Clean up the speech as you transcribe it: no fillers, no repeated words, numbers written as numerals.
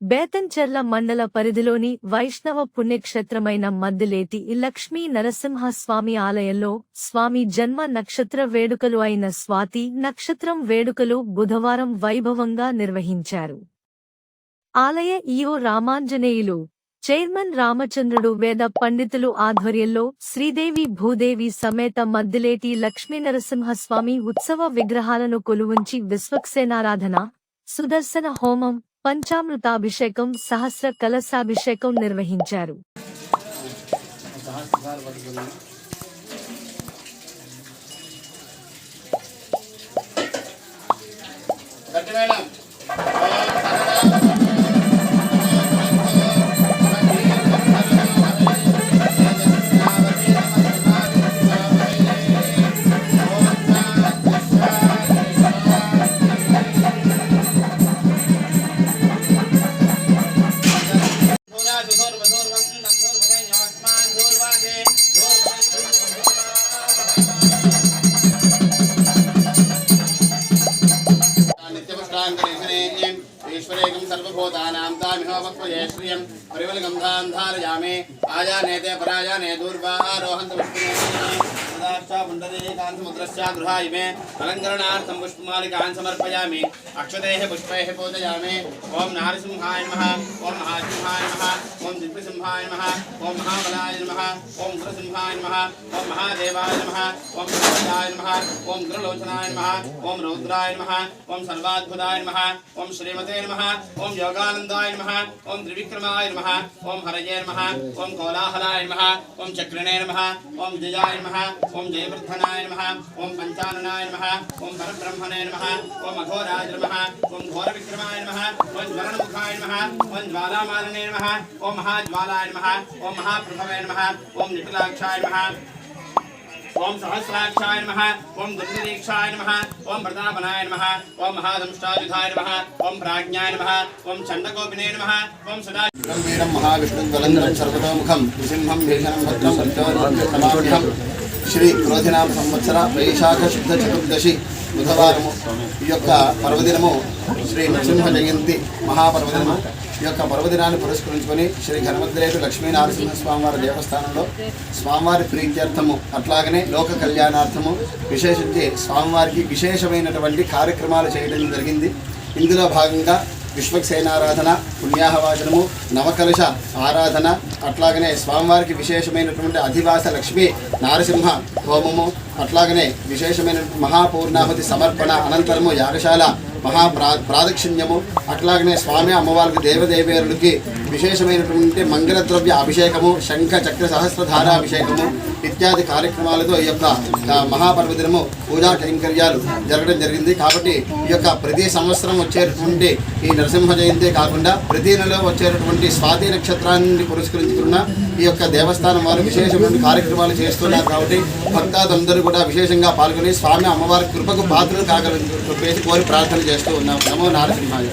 బేతంచెర్ల మండల పరిధిలోని వైష్ణవ పుణ్యక్షేత్రమైన మద్దిలేటి లక్ష్మీ నరసింహస్వామి ఆలయంలో స్వామి జన్మ నక్షత్ర వేడుకలు అయిన స్వాతి నక్షత్రం వేడుకలు బుధవారం వైభవంగా నిర్వహించారు. ఆలయ ఈవో రామాంజనేయులు, చైర్మన్ రామచంద్రుడు వేద పండితులు ఆధ్వర్యంలో శ్రీదేవి భూదేవి సమేత మద్దిలేటి లక్ష్మీనరసింహస్వామి ఉత్సవ విగ్రహాలను కొలువుంచి విశ్వక్సేనారాధన, సుదర్శన హోమం, పంచామృతాభిషేకం, సహస్ర కలశాభిషేకం నిర్వహించారు. ईश्वरेकं सर्वभूतानां तामिहोपक्वये श्रियं परिवलगन्धां धारयामि आजानेते पराजाने दूर्वारोहन्त पुष्पमुद्रस्या गृहायिमे अलङ्करणार्थं पुष्पमालिकान् समर्पयामि अक्षतैः पुष्पैः पूजयामि। ओं नारसिंहाय नमः, ओं महासिंहाय नमः, ओं दिव्यसिंहाय नमः, ओं महाबलाय नमः, ओं गुरुसिंहाय नमः, ओं महादेवाय नमः, ओं गणपताय नमः, ओं गुरुलोचनाय नमः, ओं रौद्राय नमः, ओं सर्वाद्भुताय नमः, ओं श्रीमते नमः, ओं योगानंदाय नमः, ओं त्रिविक्रमाय नमः, ओं हरये नमः, ओं कोलाहलाय नमः, ओं चक्रिणे नमः, ओं विजयाय नमः, ओं जयवर्धनाय नमः, ओं पंचाननाय नमः, ओं परब्रह्मणे नमः, ओं अघोराय नमः, ओं घोरविक्रमाय नमः, ओं ज्वलनमुखाय नमः, ओं ज्वालामालिने नमः, ओं महाज्वालाय नमः, ओं महाप्रभवे नमः, ओं निखिलाक्षाय नमः, ओं सहस्राक्षाय नमः, ओं दुर्निरीक्षाय नमः, ओं प्रतापनाय नमः, ओं महादंष्टायुधाय नमः, ओं प्राज्ञाय नमः, ओं चण्डकोपिने नमः, ओं सदा वीरं महाविष्णुं ज्वलन्तं सर्वतोमुखं नृसिंहं भीषणं भद्रं मृत्योर्मुखमाभ्यहं श्री क्रोधिनाम संवत्सर वैशाख शुद्ध चतुर्दशी బుధవారము ఈ యొక్క పర్వదినము శ్రీ నరసింహ జయంతి మహాపర్వదినము. ఈ యొక్క పర్వదినాన్ని పురస్కరించుకొని శ్రీ ఘనమద్దిలేటి లక్ష్మీనరసింహస్వామివారి దేవస్థానంలో స్వామివారి ప్రీత్యర్థము అట్లాగనే లోక కళ్యాణార్థము విశేషించి స్వామివారికి విశేషమైనటువంటి కార్యక్రమాలు చేయడం జరిగింది. ఇందులో భాగంగా విశ్వక్సేనారాధన, పుణ్యాహవాచనము, నవకలశ ఆరాధన, అట్లాగనే స్వామివారికి విశేషమైనటువంటి అధివాస లక్ష్మీ నారసింహ హోమము, అట్లాగనే విశేషమైన మహాపూర్ణాహుతి సమర్పణ అనంతరము యాగశాల ప్రాదక్షిణ్యము, అట్లాగనే స్వామి అమ్మవారికి దేవదేవేరులకి విశేషమైనటువంటి మంగళద్రవ్య అభిషేకము, శంఖ చక్ర సహస్రధారాభిషేకము ఇత్యాది కార్యక్రమాలతో ఈ యొక్క మహాపర్వదినము పూజా కైంకర్యాలు జరగడం జరిగింది. కాబట్టి ఈ యొక్క ప్రతి సంవత్సరం వచ్చేటటువంటి ఈ నరసింహ జయంతి కాకుండా ప్రతి నెలలో వచ్చేటటువంటి స్వాతి నక్షత్రాన్ని పురస్కరించుకున్న ఈ యొక్క దేవస్థానం వారు విశేషమైన కార్యక్రమాలు చేస్తున్నారు. కాబట్టి భక్తాదులందరూ కూడా విశేషంగా పాల్గొని స్వామి అమ్మవారి కృపకు పాత్రలు కాగలని చెప్పేసి కోరి ప్రార్థన చేస్తూ ఉన్నాం. నమో నారసింహాయ.